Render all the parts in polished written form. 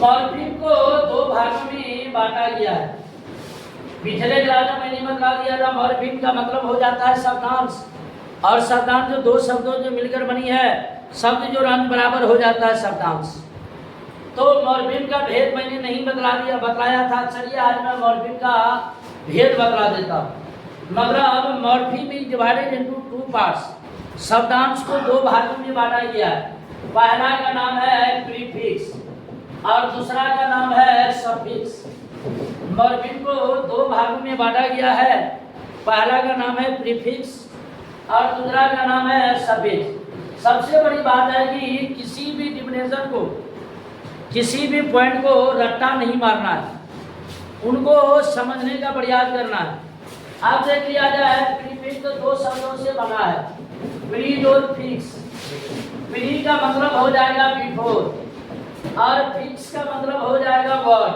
Morpheme को दो भागों में बांटा गया है। पिछले क्लास में मैंने बता दिया था मॉर्फीम का मतलब हो जाता है शब्दांश, और शब्दांश जो दो शब्दों जो मिलकर बनी है, शब्द जो रंग बराबर हो जाता है शब्दांश। तो मॉर्फीम का भेद मैंने नहीं बतलाया था। चलिए आज मैं मॉर्फीम का भेद बतला देता हूँ। मतलब morpheme is divided into two parts. शब्दांश को दो भागों में बांटा गया है। पहला का नाम है प्रीफिक्स और दूसरा का नाम है सफिक्स। मॉर्फीम को दो भागों में बांटा गया है। पहला का नाम है प्रीफिक्स और दूसरा का नाम है सफिक्स। सबसे बड़ी बात है कि किसी भी डिफिनेशन को, किसी भी पॉइंट को रट्टा नहीं मारना है, उनको समझने का प्रयास करना है। आप देख लिया जाए प्रीफिक्स तो दो शब्दों से बना है, प्री और फिक्स। प्री का मतलब हो जाएगा बिफोर और फिक्स का मतलब हो जाएगा वर्ड।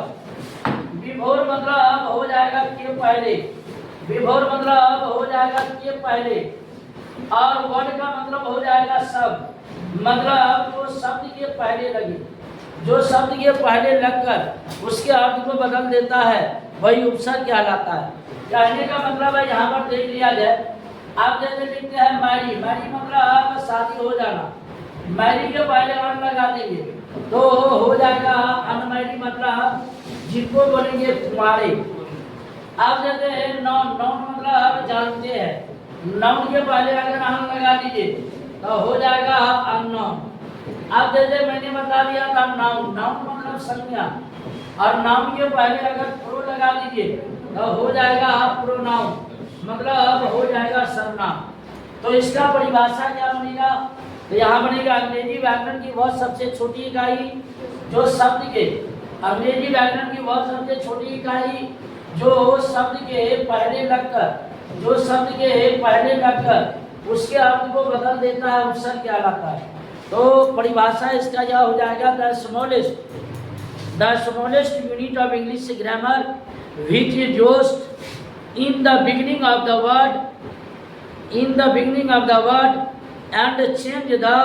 बिफोर मतलब हो जाएगा के पहले, बिफोर मतलब हो जाएगा के पहले, और वर्ड का मतलब हो जाएगा शब्द। मतलब जो शब्द के पहले लगे, जो शब्द के पहले लगकर उसके अर्थ को बदल देता है वही उपसर्ग कहलाता है। कहने का मतलब है यहाँ पर देख लिया जाए, आप जैसे लिखते हैं मैरी, मैरी मतलब शादी हो जाना, मैरी के पहले अन लगा देंगे तो हो जाएगा अनमैरी, मतलब जिनको बोलेंगे तुम्हारे। आप जैसे नॉन, नॉन मतलब जानते हैं, नाउन के पहले अगर अन लगा दीजिए तो हो जाएगा अननोन। आप जैसे मैंने बता दिया था नाउन, नाउन मतलब संज्ञा, और नाउन के पहले अगर प्रो लगा दीजिए तो हो जाएगा प्रोनाउन, मतलब हो जाएगा सर्वनाम। तो इसका परिभाषा क्या बनेगा, तो यहाँ बनेगा अंग्रेजी व्याकरण की वह सबसे छोटी इकाई जो शब्द के, अंग्रेजी व्याकरण की वह सबसे छोटी इकाई जो शब्द के पहले लगकर, जो शब्द के पहले लगकर उसके अर्थ को बदल देता है उपसर्ग कहलाता है। तो परिभाषा इसका क्या हो जाएगा, the smallest unit of English grammar which is used in the beginning of the word, in the beginning of the word and change the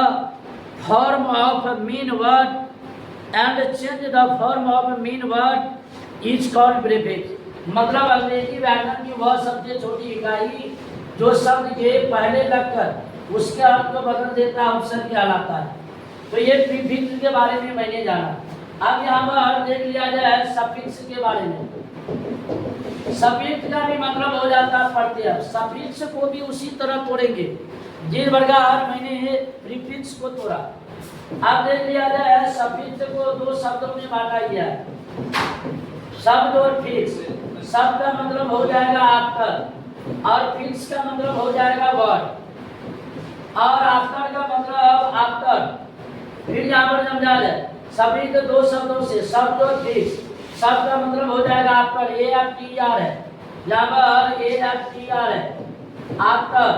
form of main word, and change the form of main word is called prefix। मतलब अंग्रेजी व्याकरण की वह सबसे छोटी इकाई जो शब्द के पहले लगकर उसके अर्थ को बदल देता है उपसर्ग कहलाता है। तो ये प्रीफिक्स के बारे में मैंने जाना। अब यहाँ पर देख लिया जाए सफिक्स के बारे में। सफिक्स का भी मतलब हो जाता है प्रत्यय। सफिक्स को भी उसी तरह तोड़ेंगे जिस प्रकार मैंने प्रीफिक्स को तोड़ा। अब देख लिया जाए सफिक्स को दो शब्दों में बांटा गया है, शब्द और फिक्स। शब्द का मतलब हो जाएगा आफ्टर और फिक्स का मतलब हो जाएगा वर्ड, और आफ्टर का मतलब आफ्टर। फिर यहाँ पर समझा जाए सभी तो दो शब्दों से, शब्द और फिक्स। शब्द का मतलब हो जाएगा after, A F T R है, यहाँ पर ए एफ टी आर है आफ्टर,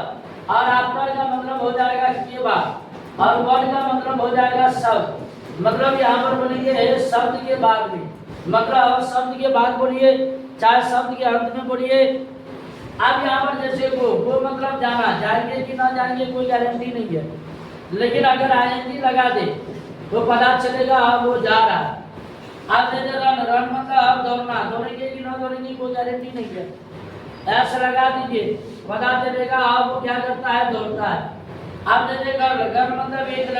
और आफ्टर का मतलब हो जाएगा के बाद, और वर्ड का मतलब हो जाएगा शब्द। मतलब यहाँ पर बोलेंगे शब्द के बाद में, मतलब शब्द के बाद बोलिए चाहे शब्द के अंत में बोलिए। अब यहाँ पर जैसे वो मतलब जाना, जाएंगे कि ना जाएंगे कोई गारंटी नहीं है, लेकिन अगर आईएनजी लगा दे तो पता चलेगा वो जा रहा है। आप जैसे रन मतलब दौड़ना, दौड़ेंगे कि ना दौड़ेंगे कोई गारंटी नहीं है। ऐसा लगा दीजिए पता चलेगा वो क्या करता है, दौड़ता है। आप जैसे घर मतलब एक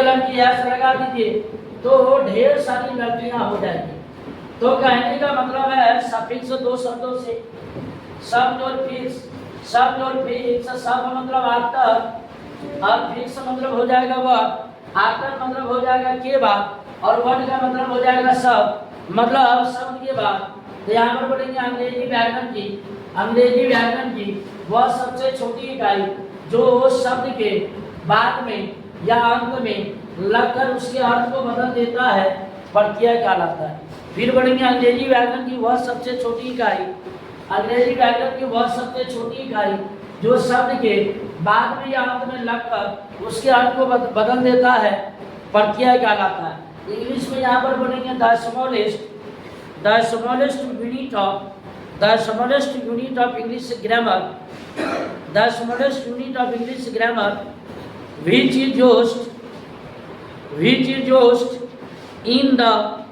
लड़की ऐसा लगा दीजिए तो ढेर सारी लड़कियां हो जाएगी। तो कहने का मतलब है सफिक्स दो शब्दों से, शब्द और फिक्स। शब्द और फिक्स, शब्द मतलब आफ्टर और फिक्स मतलब हो जाएगा वर्ड। आफ्टर मतलब हो जाएगा के बाद, और वर्ड का मतलब हो जाएगा शब्द, मतलब शब्द के बाद। तो यहाँ पर बोलेंगे अंग्रेजी व्याकरण की वह सबसे छोटी इकाई जो शब्द के बाद में या अंत में लगकर उसके अर्थ को बदल देता है प्रत्यय कहलाता है। फिर बोलेंगे अंग्रेजी व्याकरण की वह सबसे छोटी इकाई, अंग्रेजी व्याकरण की वह सबसे छोटी इकाई जो शब्द के बाद में या अंत में लगकर उसके अर्थ को बदल देता है प्रत्यय कहलाता है। इंग्लिश में यहाँ पर बोलेंगे the smallest unit of English grammar which is used in the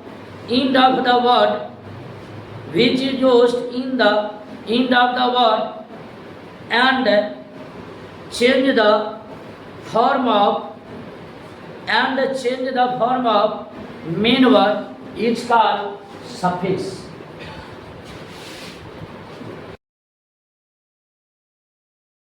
end of the word, which is used in the end of the word, and change the form of main word is called suffix.